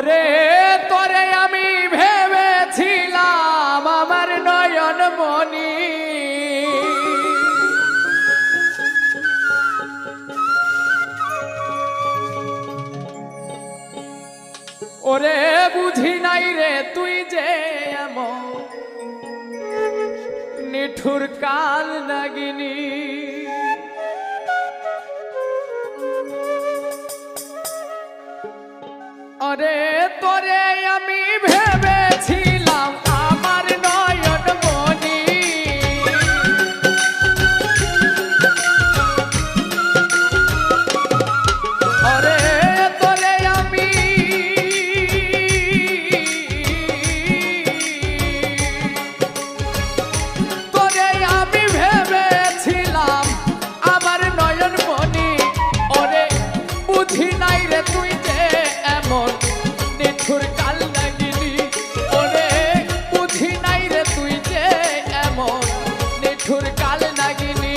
রে তোরে আমি ভেবেছিলাম আমার নয়ন মনি, ওরে বুঝি নাই রে তুই যে এমন নিঠুর কাল নাগিনী। আরে তোরে আমি ভেবেছিলাম আমার নয়ন মনি, আরে তোরে আমি ভেবেছিলাম আমার নয়ন মনি, ওরে বুঝি নাই রে তুই যে এমন নিঠুর কাল নাগিনী, ওরে বুঝি নাই রে তুই যে এমন নিঠুর কাল নাগিনী।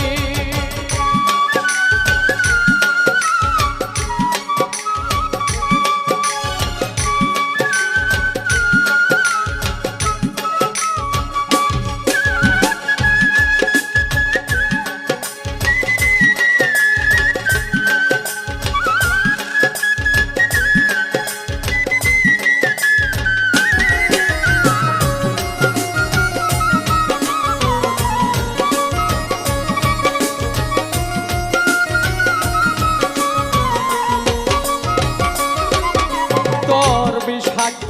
বিষাক্ত